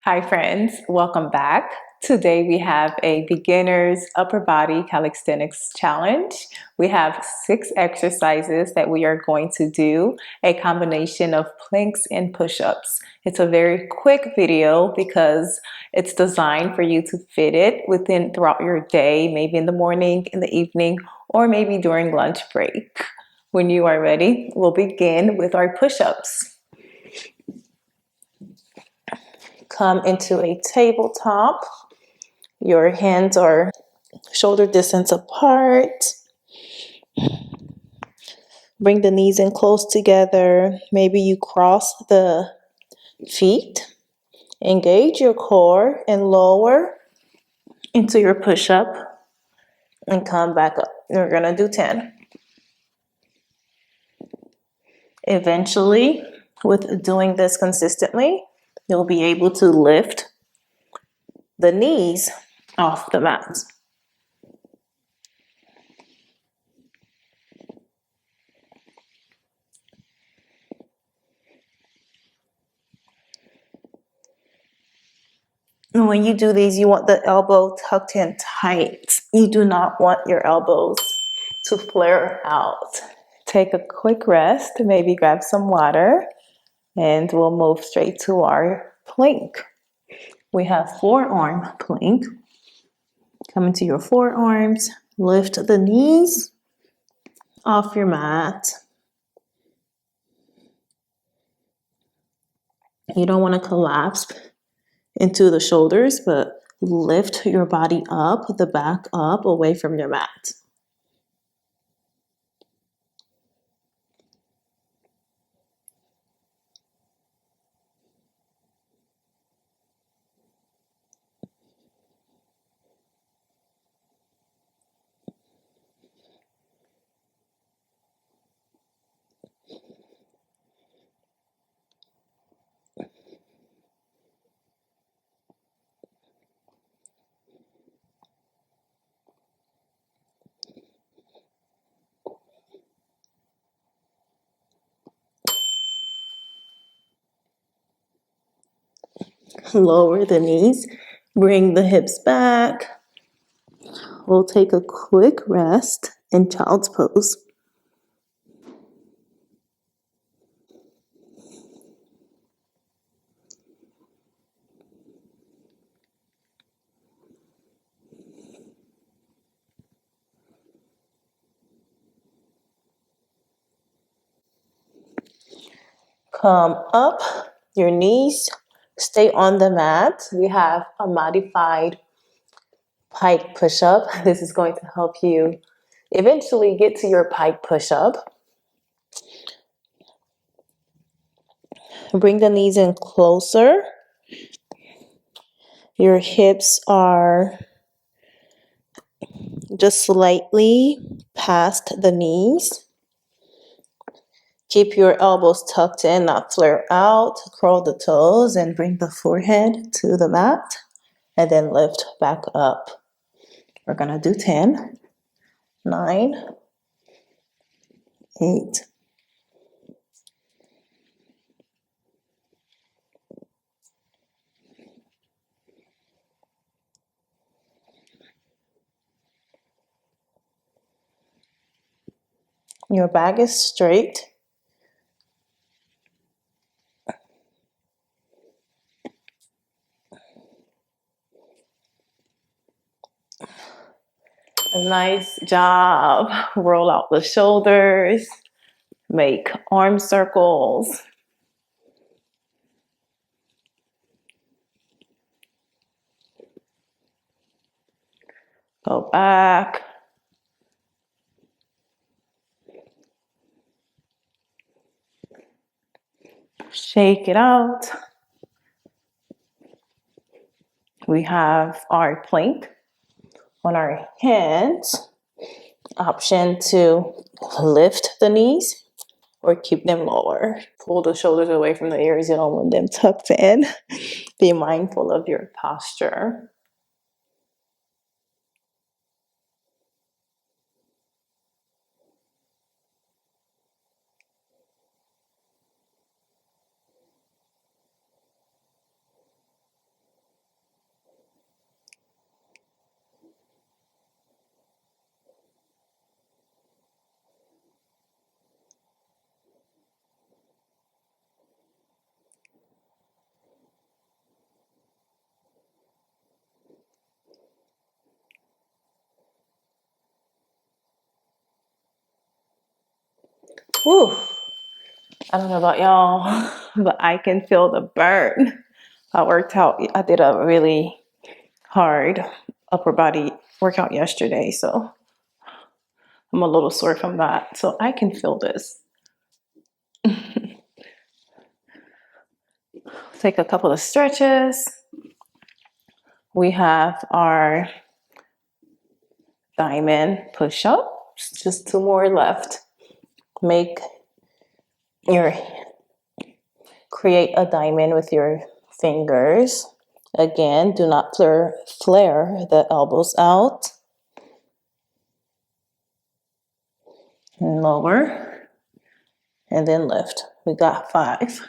Hi friends, welcome back. Today we have a beginner's upper body calisthenics challenge. We have 6 exercises that we are going to do, a combination of planks and push-ups. It's a very quick video because it's designed for you to fit it throughout your day, maybe in the morning, in the evening, or maybe during lunch break. When you are ready, we'll begin with our push-ups. Come into a tabletop. Your hands are shoulder distance apart. Bring the knees in close together. Maybe you cross the feet. Engage your core and lower into your push-up and come back up. We're gonna do 10. Eventually, with doing this consistently, you'll be able to lift the knees off the mat. And when you do these, you want the elbow tucked in tight. You do not want your elbows to flare out. Take a quick rest, maybe grab some water, and we'll move straight to our plank. We have forearm plank. Come into your forearms, lift the knees off your mat. You don't want to collapse into the shoulders, but lift your body up, the back up, away from your mat. Lower the knees, bring the hips back. We'll take a quick rest in child's pose. Come up, your knees stay on the mat. We have a modified pike push-up. This is going to help you eventually get to your pike push-up. Bring the knees in closer. Your hips are just slightly past the knees. Keep your elbows tucked in, not flare out. Curl the toes and bring the forehead to the mat and then lift back up. We're gonna do 10, 9, 8, your back is straight. Nice job. Roll out the shoulders. Make arm circles. Go back. Shake it out. We have our plank on our hands. Option to lift the knees or keep them lower. Pull the shoulders away from the ears. You don't want them tucked in. Be mindful of your posture. Whew. I don't know about y'all, but I can feel the burn. I worked out, I did a really hard upper body workout yesterday, so I'm a little sore from that. So I can feel this. Take a couple of stretches. We have our diamond push-ups, just 2 more left. Make your, create a diamond with your fingers. Again, do not flare the elbows out. And lower, and then lift. We got 5.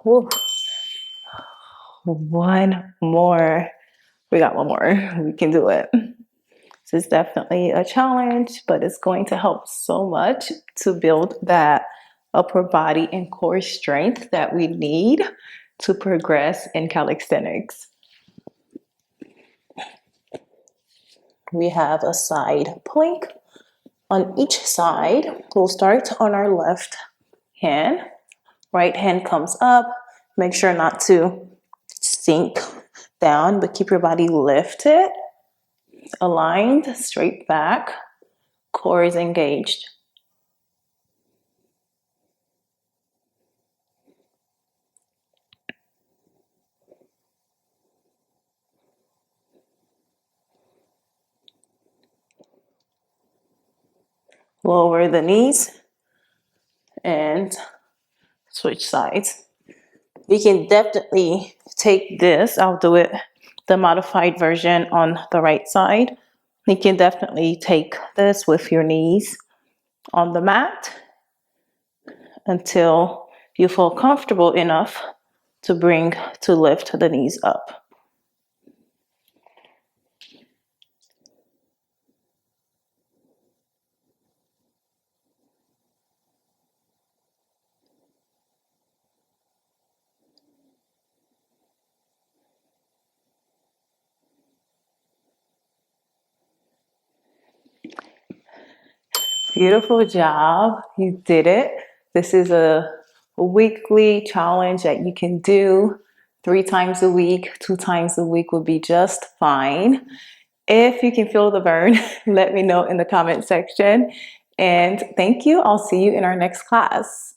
Woo. One more. We got one more. We can do it. This is definitely a challenge, but it's going to help so much to build that upper body and core strength that we need to progress in calisthenics. We have a side plank on each side. We'll start on our left hand. Right hand comes up. Make sure not to sink down, but keep your body lifted, aligned, straight back, core is engaged. Lower the knees and switch sides. We can definitely take this. I'll do it, the modified version on the right side. You can definitely take this with your knees on the mat until you feel comfortable enough to lift the knees up. Beautiful job. You did it. This is a weekly challenge that you can do 3 times a week. 2 times a week would be just fine. If you can feel the burn, let me know in the comment section. And thank you. I'll see you in our next class.